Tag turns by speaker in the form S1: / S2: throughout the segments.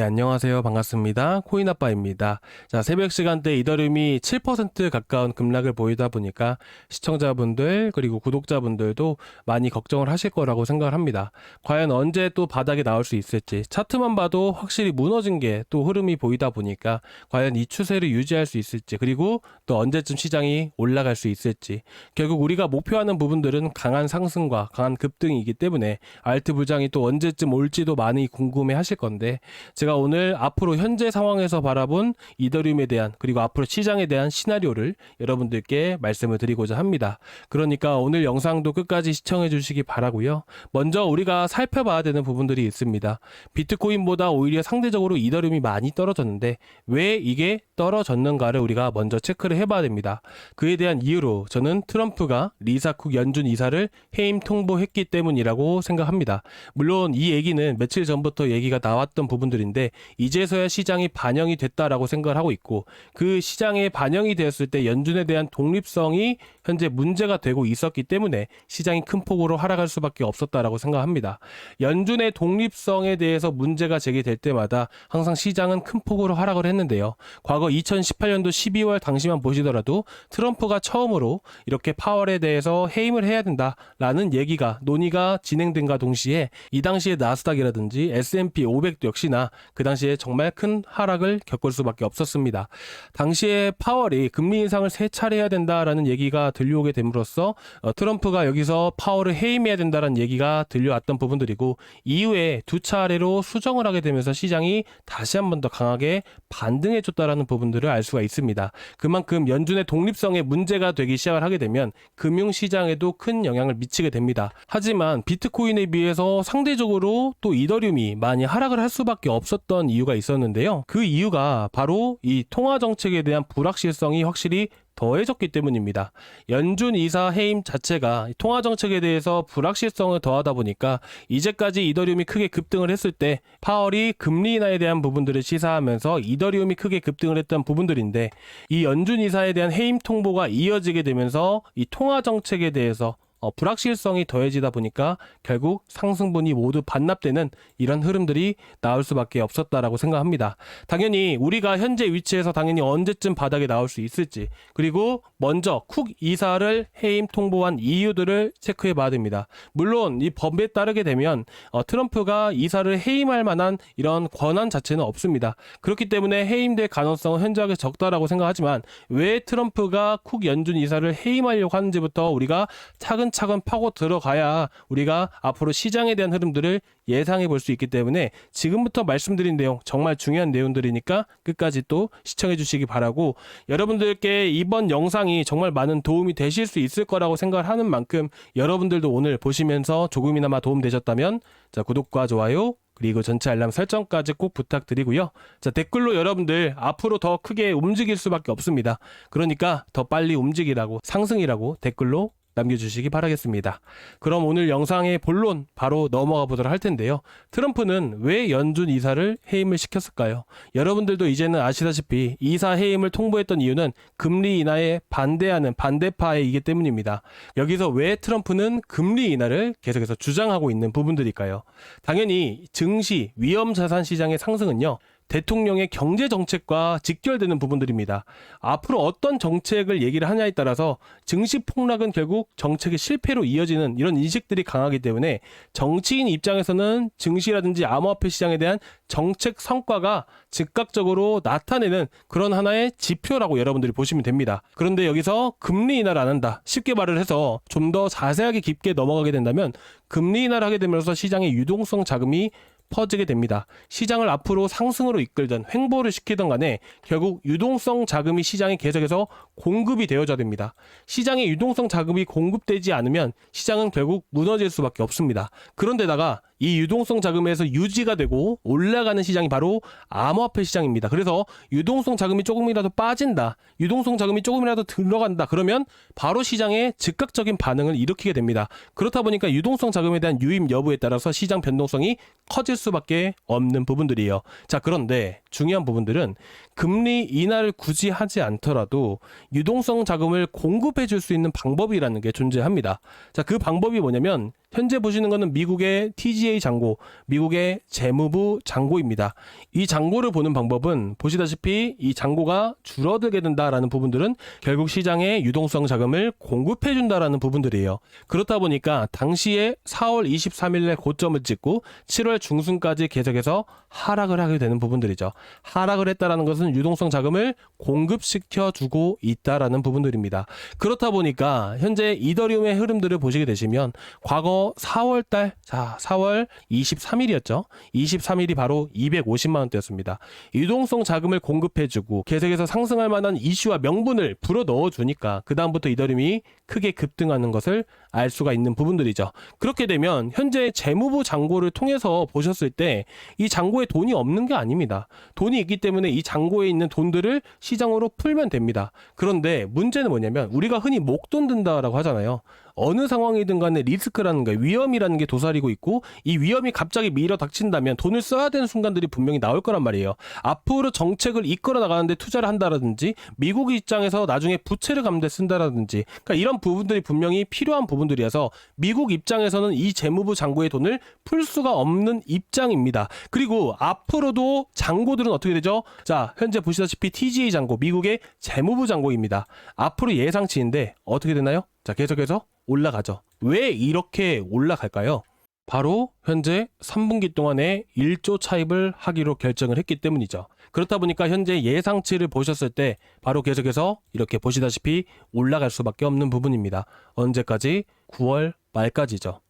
S1: 네, 안녕하세요. 반갑습니다. 코인아빠입니다. 자, 새벽 시간대 이더리움이 7% 가까운 급락을 보이다 보니까 시청자분들 그리고 구독자분들도 많이 걱정을 하실 거라고 생각을 합니다. 과연 언제 또 바닥에 나올 수 있을지, 차트만 봐도 확실히 무너진 게 또 흐름이 보이다 보니까 과연 이 추세를 유지할 수 있을지, 그리고 또 언제쯤 시장이 올라갈 수 있을지, 결국 우리가 목표하는 부분들은 강한 상승과 강한 급등이기 때문에 알트 부장이 또 언제쯤 올지도 많이 궁금해 하실 건데, 제가 오늘 앞으로 현재 상황에서 바라본 이더리움에 대한, 그리고 앞으로 시장에 대한 시나리오를 여러분들께 말씀을 드리고자 합니다. 그러니까 오늘 영상도 끝까지 시청해 주시기 바라고요. 먼저 우리가 살펴봐야 되는 부분들이 있습니다. 비트코인보다 오히려 상대적으로 이더리움이 많이 떨어졌는데 왜 이게 떨어졌는가를 우리가 먼저 체크를 해봐야 됩니다. 그에 대한 이유로 저는 트럼프가 리사 쿡 연준 이사를 해임 통보했기 때문이라고 생각합니다. 물론 이 얘기는 며칠 전부터 얘기가 나왔던 부분들인데 이제서야 시장이 반영이 됐다라고 생각을 하고 있고, 그 시장에 반영이 되었을 때 연준에 대한 독립성이 현재 문제가 되고 있었기 때문에 시장이 큰 폭으로 하락할 수밖에 없었다라고 생각합니다. 연준의 독립성에 대해서 문제가 제기될 때마다 항상 시장은 큰 폭으로 하락을 했는데요. 과거 2018년도 12월 당시만 보시더라도 트럼프가 처음으로 이렇게 파월에 대해서 해임을 해야 된다라는 얘기가 논의가 진행된과 동시에 이 당시에 나스닥이라든지 S&P 500도 역시나 그 당시에 정말 큰 하락을 겪을 수밖에 없었습니다. 당시에 파월이 금리 인상을 3차례 해야 된다라는 얘기가 들려오게 됨으로써 트럼프가 여기서 파월을 해임해야 된다라는 얘기가 들려왔던 부분들이고, 이후에 2차례로 수정을 하게 되면서 시장이 다시 한 번 더 강하게 반등해줬다라는 부분들을 알 수가 있습니다. 그만큼 연준의 독립성에 문제가 되기 시작을 하게 되면 금융시장에도 큰 영향을 미치게 됩니다. 하지만 비트코인에 비해서 상대적으로 또 이더리움이 많이 하락을 할 수밖에 없었던 이유가 있었는데요. 그 이유가 바로 이 통화정책에 대한 불확실성이 확실히 더해졌기 때문입니다. 연준 이사 해임 자체가 통화정책에 대해서 불확실성을 더하다 보니까 이제까지 이더리움이 크게 급등을 했을 때 파월이 금리 인하에 대한 부분들을 시사하면서 이더리움이 크게 급등을 했던 부분들인데, 이 연준 이사에 대한 해임 통보가 이어지게 되면서 이 통화정책에 대해서 불확실성이 더해지다 보니까 결국 상승분이 모두 반납되는 이런 흐름들이 나올 수밖에 없었다라고 생각합니다. 당연히 우리가 현재 위치에서 당연히 언제쯤 바닥에 나올 수 있을지, 그리고 먼저 쿡 이사를 해임 통보한 이유들을 체크해 봐야 됩니다. 물론 이 법에 따르게 되면 트럼프가 이사를 해임할 만한 이런 권한 자체는 없습니다. 그렇기 때문에 해임될 가능성은 현저하게 적다라고 생각하지만, 왜 트럼프가 쿡 연준 이사를 해임하려고 하는지부터 우리가 차근차근 파고 들어가야 우리가 앞으로 시장에 대한 흐름들을 예상해 볼 수 있기 때문에 지금부터 말씀드린 내용 정말 중요한 내용들이니까 끝까지 또 시청해 주시기 바라고, 여러분들께 이번 영상이 정말 많은 도움이 되실 수 있을 거라고 생각을 하는 만큼 여러분들도 오늘 보시면서 조금이나마 도움 되셨다면 자, 구독과 좋아요 그리고 전체 알람 설정까지 꼭 부탁드리고요. 자, 댓글로 여러분들 앞으로 더 크게 움직일 수밖에 없습니다. 그러니까 더 빨리 움직이라고, 상승이라고 댓글로 남겨주시기 바라겠습니다. 그럼 오늘 영상의 본론 바로 넘어가 보도록 할 텐데요. 트럼프는 왜 연준 이사를 해임을 시켰을까요? 여러분들도 이제는 아시다시피 이사 해임을 통보했던 이유는 금리 인하에 반대하는 반대파이기 때문입니다. 여기서 왜 트럼프는 금리 인하를 계속해서 주장하고 있는 부분들일까요? 당연히 증시, 위험자산 시장의 상승은요, 대통령의 경제 정책과 직결되는 부분들입니다. 앞으로 어떤 정책을 얘기를 하냐에 따라서 증시 폭락은 결국 정책의 실패로 이어지는 이런 인식들이 강하기 때문에 정치인 입장에서는 증시라든지 암호화폐 시장에 대한 정책 성과가 즉각적으로 나타내는 그런 하나의 지표라고 여러분들이 보시면 됩니다. 그런데 여기서 금리 인하를 안 한다, 쉽게 말을 해서 좀 더 자세하게 깊게 넘어가게 된다면, 금리 인하를 하게 되면서 시장의 유동성 자금이 퍼지게 됩니다. 시장을 앞으로 상승으로 이끌던 횡보를 시키던 간에 결국 유동성 자금이 시장에 계속해서 공급이 되어져야 됩니다. 시장에 유동성 자금이 공급되지 않으면 시장은 결국 무너질 수밖에 없습니다. 그런데다가 이 유동성 자금에서 유지가 되고 올라가는 시장이 바로 암호화폐 시장입니다. 그래서 유동성 자금이 조금이라도 빠진다, 유동성 자금이 조금이라도 들어간다, 그러면 바로 시장에 즉각적인 반응을 일으키게 됩니다. 그렇다 보니까 유동성 자금에 대한 유입 여부에 따라서 시장 변동성이 커질 수밖에 없는 부분들이에요. 자, 그런데 중요한 부분들은 금리 인하를 굳이 하지 않더라도 유동성 자금을 공급해 줄 수 있는 방법이라는 게 존재합니다. 자, 그 방법이 뭐냐면 현재 보시는 거는 미국의 TGA 잔고, 미국의 재무부 잔고입니다. 이 잔고를 보는 방법은 보시다시피 이 잔고가 줄어들게 된다라는 부분들은 결국 시장에 유동성 자금을 공급해 준다라는 부분들이에요. 그렇다 보니까 당시에 4월 23일에 고점을 찍고 7월 중순까지 계속해서 하락을 하게 되는 부분들이죠. 하락을 했다라는 것은 유동성 자금을 공급시켜 주고 있다라는 부분들입니다. 그렇다 보니까 현재 이더리움의 흐름들을 보시게 되시면 과거 4월달, 자 4월 23일이었죠. 23일이 바로 250만 원대였습니다. 유동성 자금을 공급해주고 계속해서 상승할 만한 이슈와 명분을 불어 넣어주니까 그 다음부터 이더리움이 크게 급등하는 것을 알 수가 있는 부분들이죠. 그렇게 되면 현재 재무부 잔고를 통해서 보셨을 때 이 잔고에 돈이 없는 게 아닙니다. 돈이 있기 때문에 이 잔고에 있는 돈들을 시장으로 풀면 됩니다. 그런데 문제는 뭐냐면 우리가 흔히 목돈 든다라고 하잖아요. 어느 상황이든 간에 리스크라는 게, 위험이라는 게 도사리고 있고 이 위험이 갑자기 밀어 닥친다면 돈을 써야 되는 순간들이 분명히 나올 거란 말이에요. 앞으로 정책을 이끌어 나가는데 투자를 한다라든지 미국 입장에서 나중에 부채를 갚는 데 쓴다라든지, 그러니까 이런 부분들이 분명히 필요한 부분들이어서 미국 입장에서는 이 재무부 잔고의 돈을 풀 수가 없는 입장입니다. 그리고 앞으로도 잔고들은 어떻게 되죠? 자, 현재 보시다시피 TGA 잔고, 미국의 재무부 잔고입니다. 앞으로 예상치인데 어떻게 되나요? 자, 계속해서 올라가죠. 왜 이렇게 올라갈까요? 바로 현재 3분기 동안에 1조 차입을 하기로 결정을 했기 때문이죠. 그렇다 보니까 현재 예상치를 보셨을 때 바로 계속해서 이렇게 보시다시피 올라갈 수밖에 없는 부분입니다. 언제까지? 9월 말까지죠.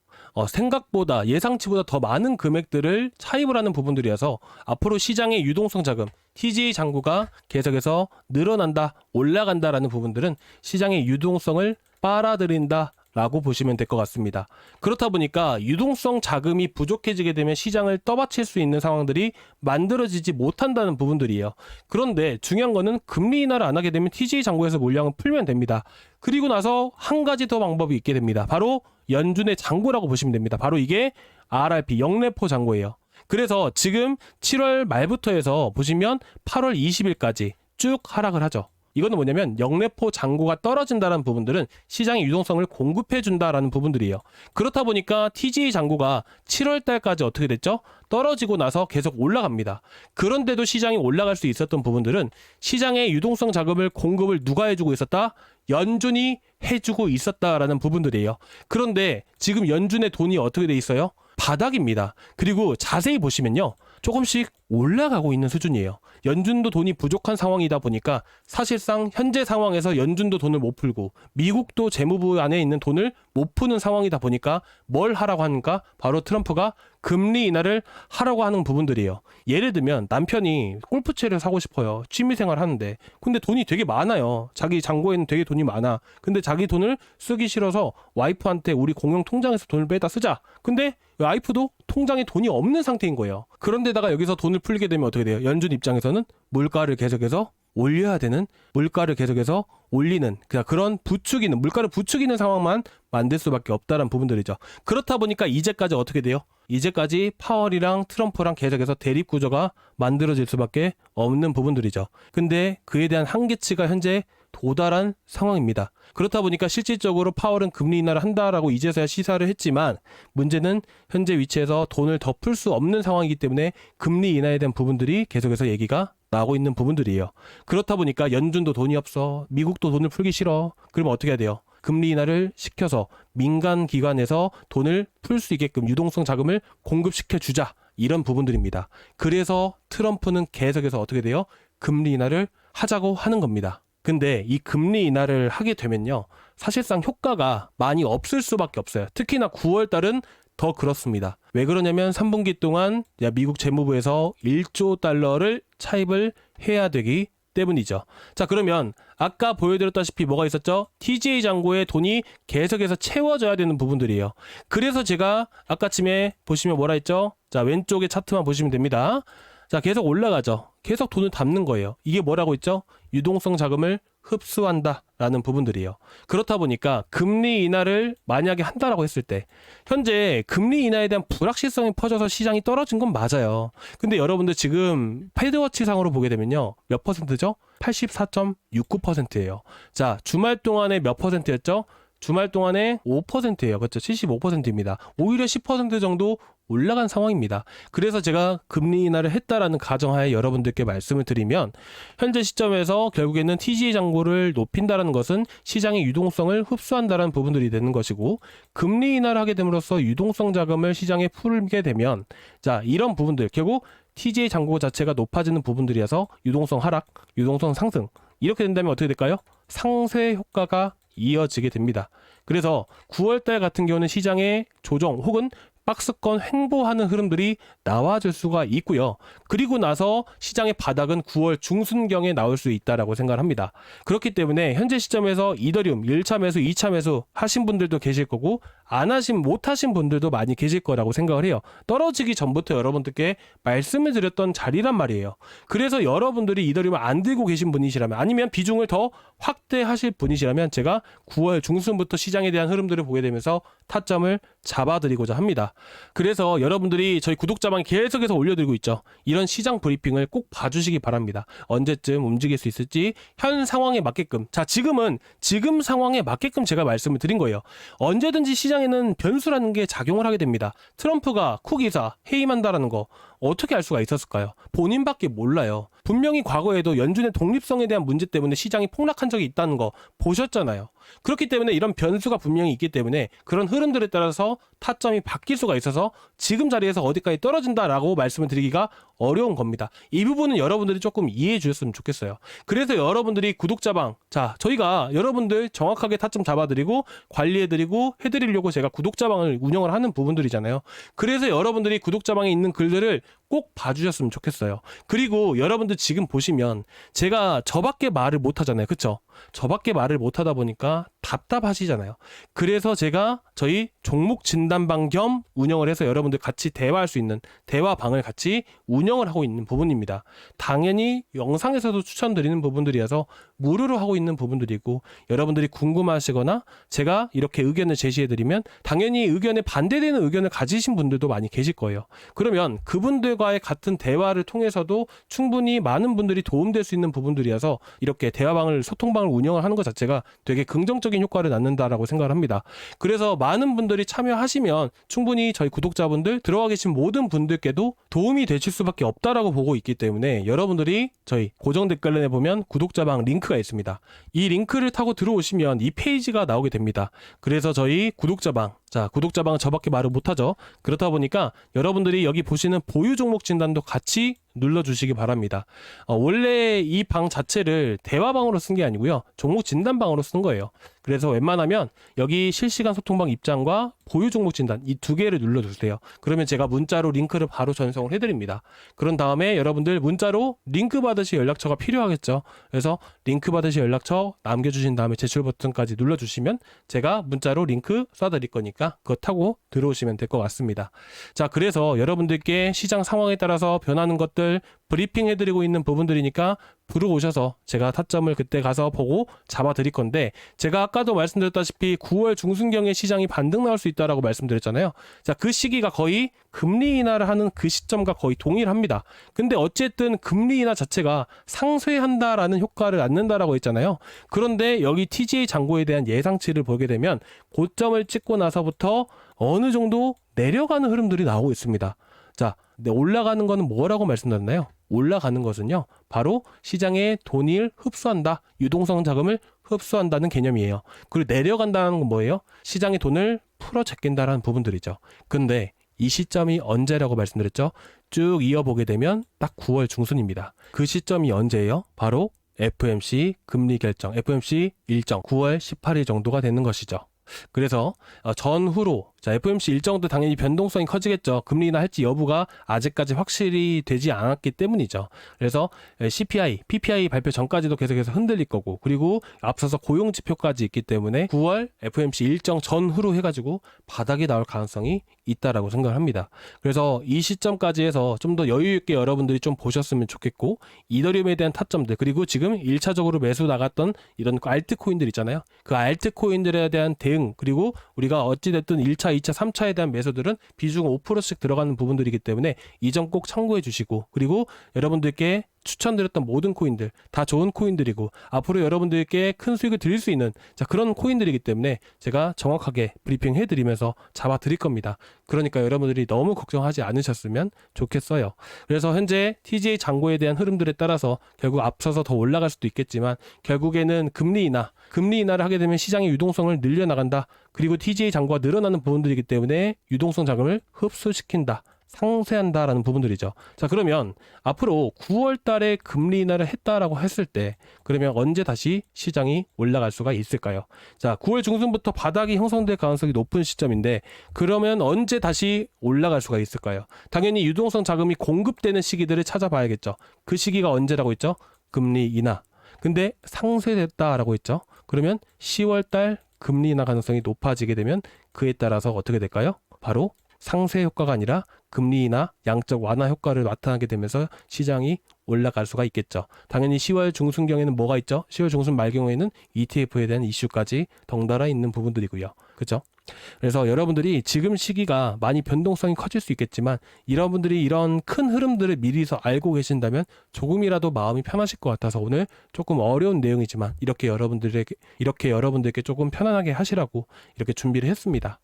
S1: 생각보다 예상치보다 더 많은 금액들을 차입을 하는 부분들이어서 앞으로 시장의 유동성 자금, TGA 잔고가 계속해서 늘어난다, 올라간다라는 부분들은 시장의 유동성을 빨아들인다 라고 보시면 될 것 같습니다. 그렇다 보니까 유동성 자금이 부족해지게 되면 시장을 떠받칠 수 있는 상황들이 만들어지지 못한다는 부분들이에요. 그런데 중요한 거는 금리 인하를 안 하게 되면 TGA 잔고에서 물량을 풀면 됩니다. 그리고 나서 한 가지 더 방법이 있게 됩니다. 바로 연준의 잔고라고 보시면 됩니다. 바로 이게 RRP, 영래포 잔고예요. 그래서 지금 7월 말부터 해서 보시면 8월 20일까지 쭉 하락을 하죠. 이거는 뭐냐면 영래포 잔고가 떨어진다는 부분들은 시장의 유동성을 공급해 준다라는 부분들이에요. 그렇다 보니까 TGA 잔고가 7월 달까지 어떻게 됐죠? 떨어지고 나서 계속 올라갑니다. 그런데도 시장이 올라갈 수 있었던 부분들은 시장의 유동성 자금을 공급을 누가 해주고 있었다? 연준이 해주고 있었다라는 부분들이에요. 그런데 지금 연준의 돈이 어떻게 돼 있어요? 바닥입니다. 그리고 자세히 보시면요, 조금씩 올라가고 있는 수준이에요. 연준도 돈이 부족한 상황이다 보니까 사실상 현재 상황에서 연준도 돈을 못 풀고 미국도 재무부 안에 있는 돈을 못 푸는 상황이다 보니까 뭘 하라고 하는가? 바로 트럼프가 금리 인하를 하라고 하는 부분들이에요. 예를 들면 남편이 골프채를 사고 싶어요. 취미생활 하는데. 근데 돈이 되게 많아요. 자기 잔고에는 되게 돈이 많아. 근데 자기 돈을 쓰기 싫어서 와이프한테 우리 공용 통장에서 돈을 빼다 쓰자. 근데 와이프도 통장에 돈이 없는 상태인 거예요. 그런데다가 여기서 돈을 풀게 되면 어떻게 돼요? 연준 입장에서는 물가를 계속해서 올려야 되는, 물가를 계속해서 올리는, 그런 부추기는, 물가를 부추기는 상황만 만들 수밖에 없다는 부분들이죠. 그렇다 보니까 이제까지 어떻게 돼요? 이제까지 파월이랑 트럼프랑 계속해서 대립 구조가 만들어질 수밖에 없는 부분들이죠. 근데 그에 대한 한계치가 현재 도달한 상황입니다. 그렇다 보니까 실질적으로 파월은 금리 인하를 한다라고 이제서야 시사를 했지만 문제는 현재 위치에서 돈을 더 풀 수 없는 상황이기 때문에 금리 인하에 대한 부분들이 계속해서 얘기가 나오고 있는 부분들이에요. 그렇다 보니까 연준도 돈이 없어, 미국도 돈을 풀기 싫어. 그러면 어떻게 해야 돼요? 금리 인하를 시켜서 민간 기관에서 돈을 풀 수 있게끔 유동성 자금을 공급시켜 주자, 이런 부분들입니다. 그래서 트럼프는 계속해서 어떻게 돼요? 금리 인하를 하자고 하는 겁니다. 근데 이 금리 인하를 하게 되면요, 사실상 효과가 많이 없을 수밖에 없어요. 특히나 9월 달은 더 그렇습니다. 왜 그러냐면 3분기 동안 미국 재무부에서 1조 달러를 차입을 해야 되기 때문이죠. 자, 그러면 아까 보여드렸다시피 뭐가 있었죠? TGA 잔고에 돈이 계속해서 채워져야 되는 부분들이에요. 그래서 제가 아까쯤에 보시면 뭐라 했죠? 자, 왼쪽에 차트만 보시면 됩니다. 자, 계속 올라가죠. 계속 돈을 담는 거예요. 이게 뭐라고 했죠? 유동성 자금을 흡수한다 라는 부분들이에요. 그렇다 보니까 금리 인하를 만약에 한다라고 했을 때 현재 금리 인하에 대한 불확실성이 퍼져서 시장이 떨어진 건 맞아요. 근데 여러분들 지금 패드워치 상으로 보게 되면요, 몇 퍼센트죠? 84.69%예요. 자, 주말 동안에 몇 퍼센트였죠? 주말 동안에 5%예요. 그렇죠? 75%입니다. 오히려 10% 정도 올라간 상황입니다. 그래서 제가 금리 인하를 했다라는 가정하에 여러분들께 말씀을 드리면 현재 시점에서 결국에는 TGA 잔고를 높인다라는 것은 시장의 유동성을 흡수한다라는 부분들이 되는 것이고, 금리 인하를 하게 됨으로써 유동성 자금을 시장에 풀게 되면 자, 이런 부분들 결국 TGA 잔고 자체가 높아지는 부분들이어서 유동성 하락, 유동성 상승, 이렇게 된다면 어떻게 될까요? 상쇄 효과가 이어지게 됩니다. 그래서 9월달 같은 경우는 시장의 조정 혹은 박스권 횡보하는 흐름들이 나와줄 수가 있고요. 그리고 나서 시장의 바닥은 9월 중순경에 나올 수 있다라고 생각을 합니다. 그렇기 때문에 현재 시점에서 이더리움 1차 매수, 2차 매수 하신 분들도 계실 거고 못 하신 분들도 많이 계실 거라고 생각을 해요. 떨어지기 전부터 여러분들께 말씀을 드렸던 자리란 말이에요. 그래서 여러분들이 이더리움을 안 들고 계신 분이시라면, 아니면 비중을 더 확대하실 분이시라면 제가 9월 중순부터 시장에 대한 흐름들을 보게 되면서 타점을 잡아드리고자 합니다. 그래서 여러분들이 저희 구독자방에 계속해서 올려드리고 있죠. 이런 시장 브리핑을 꼭 봐주시기 바랍니다. 언제쯤 움직일 수 있을지 현 상황에 맞게끔, 자, 지금 상황에 맞게끔 제가 말씀을 드린 거예요. 언제든지 시장에는 변수라는 게 작용을 하게 됩니다. 트럼프가 쿠기사 해임한다라는 거 어떻게 알 수가 있었을까요? 본인밖에 몰라요. 분명히 과거에도 연준의 독립성에 대한 문제 때문에 시장이 폭락한 적이 있다는 거 보셨잖아요. 그렇기 때문에 이런 변수가 분명히 있기 때문에 그런 흐름들에 따라서 타점이 바뀔 수가 있어서 지금 자리에서 어디까지 떨어진다라고 말씀을 드리기가 어려운 겁니다. 이 부분은 여러분들이 조금 이해해 주셨으면 좋겠어요. 그래서 여러분들이 구독자방, 자, 저희가 여러분들 정확하게 타점 잡아드리고 관리해드리고 해드리려고 제가 구독자방을 운영을 하는 부분들이잖아요. 그래서 여러분들이 구독자방에 있는 글들을 꼭 봐주셨으면 좋겠어요. 그리고 여러분들 지금 보시면 제가 저밖에 말을 못하잖아요. 그쵸? 저밖에 말을 못하다 보니까 답답하시잖아요. 그래서 제가 저희 종목 진단방 겸 운영을 해서 여러분들 같이 대화할 수 있는 대화방을 같이 운영을 하고 있는 부분입니다. 당연히 영상에서도 추천드리는 부분들이어서 무료로 하고 있는 부분들이고, 여러분들이 궁금하시거나 제가 이렇게 의견을 제시해드리면 당연히 의견에 반대되는 의견을 가지신 분들도 많이 계실 거예요. 그러면 그분들과의 같은 대화를 통해서도 충분히 많은 분들이 도움될 수 있는 부분들이어서 이렇게 대화방을, 소통방을 운영을 하는 것 자체가 되게 긍정적인 효과를 낳는다라고 생각을 합니다. 그래서 많은 분들이 참여하시면 충분히 저희 구독자분들, 들어와 계신 모든 분들께도 도움이 되실 수밖에 없다라고 보고 있기 때문에 여러분들이 저희 고정 댓글란에 보면 구독자방 링크가 있습니다. 이 링크를 타고 들어오시면 이 페이지가 나오게 됩니다. 그래서 저희 구독자방, 자, 구독자방은 저밖에 말을 못하죠. 그렇다 보니까 여러분들이 여기 보시는 보유 종목 진단도 같이 눌러주시기 바랍니다. 원래 이 방 자체를 대화방으로 쓴 게 아니고요, 종목 진단방으로 쓴 거예요. 그래서 웬만하면 여기 실시간 소통방 입장과 보유 종목 진단 이 두 개를 눌러주세요. 그러면 제가 문자로 링크를 바로 전송을 해드립니다. 그런 다음에 여러분들 문자로 링크 받으실 연락처가 필요하겠죠. 그래서 링크 받으실 연락처 남겨주신 다음에 제출 버튼까지 눌러주시면 제가 문자로 링크 쏴드릴 거니까 그거 타고 들어오시면 될 것 같습니다. 자, 그래서 여러분들께 시장 상황에 따라서 변하는 것들 브리핑 해드리고 있는 부분들이니까 들어오셔서 제가 타점을 그때 가서 보고 잡아드릴 건데, 제가 아까도 말씀드렸다시피 9월 중순경에 시장이 반등 나올 수 있다라고 말씀드렸잖아요. 자, 그 시기가 거의 금리 인하를 하는 그 시점과 거의 동일합니다. 근데 어쨌든 금리 인하 자체가 상쇄한다라는 효과를 낳는다라고 했잖아요. 그런데 여기 TGA 잔고에 대한 예상치를 보게 되면 고점을 찍고 나서부터 어느 정도 내려가는 흐름들이 나오고 있습니다. 자, 근데 올라가는 거는 뭐라고 말씀드렸나요? 올라가는 것은요, 바로 시장의 돈을 흡수한다, 유동성 자금을 흡수한다는 개념이에요. 그리고 내려간다는 건 뭐예요? 시장의 돈을 풀어 제낀다라는 부분들이죠. 근데 이 시점이 언제라고 말씀드렸죠? 쭉 이어보게 되면 딱 9월 중순입니다. 그 시점이 언제예요? 바로 FOMC 금리 결정, FOMC 일정 9월 18일 정도가 되는 것이죠. 그래서 전후로, 자, FOMC 일정도 당연히 변동성이 커지겠죠. 금리 인하 할지 여부가 아직까지 확실히 되지 않았기 때문이죠. 그래서 CPI, PPI 발표 전까지도 계속해서 흔들릴 거고, 그리고 앞서서 고용지표까지 있기 때문에 9월 FOMC 일정 전후로 해가지고 바닥이 나올 가능성이 있다라고 생각을 합니다. 그래서 이 시점까지 해서 좀 더 여유 있게 여러분들이 좀 보셨으면 좋겠고, 이더리움에 대한 타점들, 그리고 지금 1차적으로 매수 나갔던 이런 알트코인들 있잖아요. 그 알트코인들에 대한 대응, 그리고 우리가 어찌됐든 1차, 2차, 3차에 대한 매수들은 비중 5%씩 들어가는 부분들이기 때문에 이 점 꼭 참고해 주시고, 그리고 여러분들께 추천드렸던 모든 코인들 다 좋은 코인들이고 앞으로 여러분들께 큰 수익을 드릴 수 있는 그런 코인들이기 때문에 제가 정확하게 브리핑 해드리면서 잡아 드릴 겁니다. 그러니까 여러분들이 너무 걱정하지 않으셨으면 좋겠어요. 그래서 현재 TGA 잔고에 대한 흐름들에 따라서 결국 앞서서 더 올라갈 수도 있겠지만 결국에는 금리 인하를 하게 되면 시장의 유동성을 늘려나간다. 그리고 TGA 잔고가 늘어나는 부분들이기 때문에 유동성 자금을 흡수시킨다. 상쇄한다라는 부분들이죠. 자, 그러면 앞으로 9월 달에 금리 인하를 했다라고 했을 때 그러면 언제 다시 시장이 올라갈 수가 있을까요? 자, 9월 중순부터 바닥이 형성될 가능성이 높은 시점인데 그러면 언제 다시 올라갈 수가 있을까요? 당연히 유동성 자금이 공급되는 시기들을 찾아봐야겠죠. 그 시기가 언제라고 했죠? 금리 인하. 근데 상쇄됐다라고 했죠. 그러면 10월 달 금리 인하 가능성이 높아지게 되면 그에 따라서 어떻게 될까요? 바로 상쇄 효과가 아니라 금리 인하 양적 완화 효과를 나타나게 되면서 시장이 올라갈 수가 있겠죠. 당연히 10월 중순경에는 뭐가 있죠? 10월 중순 말 경우에는 ETF에 대한 이슈까지 덩달아 있는 부분들이고요. 그렇죠? 그래서 여러분들이 지금 시기가 많이 변동성이 커질 수 있겠지만 여러분들이 이런 큰 흐름들을 미리서 알고 계신다면 조금이라도 마음이 편하실 것 같아서 오늘 조금 어려운 내용이지만 이렇게 여러분들께 조금 편안하게 하시라고 이렇게 준비를 했습니다.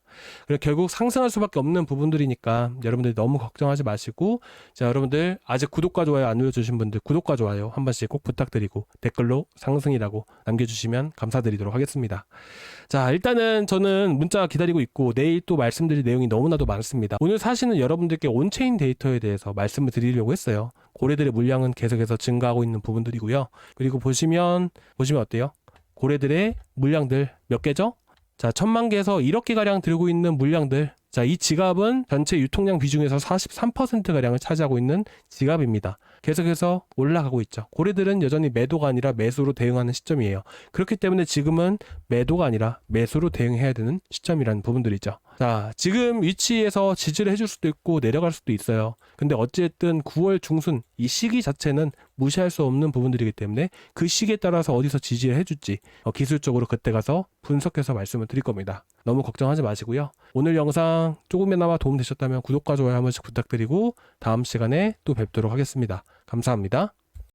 S1: 그리고 결국 상승할 수밖에 없는 부분들이니까 여러분들이 너무 걱정하지 마시고, 자, 여러분들 아직 구독과 좋아요 안 눌러주신 분들 구독과 좋아요 한 번씩 꼭 부탁드리고 댓글로 상승이라고 남겨주시면 감사드리도록 하겠습니다. 자, 일단은 저는 문자 기다리고 있고 내일 또 말씀드릴 내용이 너무나도 많습니다. 오늘 사실은 여러분들께 온체인 데이터에 대해서 말씀을 드리려고 했어요. 고래들의 물량은 계속해서 증가하고 있는 부분들이고요. 그리고 보시면 어때요? 고래들의 물량들 몇 개죠? 자, 1000만 개에서 1억 개가량 들고 있는 물량들. 자, 이 지갑은 전체 유통량 비중에서 43%가량을 차지하고 있는 지갑입니다. 계속해서 올라가고 있죠. 고래들은 여전히 매도가 아니라 매수로 대응하는 시점이에요. 그렇기 때문에 지금은 매도가 아니라 매수로 대응해야 되는 시점이라는 부분들이죠. 자, 지금 위치에서 지지를 해줄 수도 있고 내려갈 수도 있어요. 근데 어쨌든 9월 중순 이 시기 자체는 무시할 수 없는 부분들이기 때문에 그 시기에 따라서 어디서 지지를 해줄지 기술적으로 그때 가서 분석해서 말씀을 드릴 겁니다. 너무 걱정하지 마시고요. 오늘 영상 조금이나마 도움 되셨다면 구독과 좋아요 한 번씩 부탁드리고 다음 시간에 또 뵙도록 하겠습니다. 감사합니다.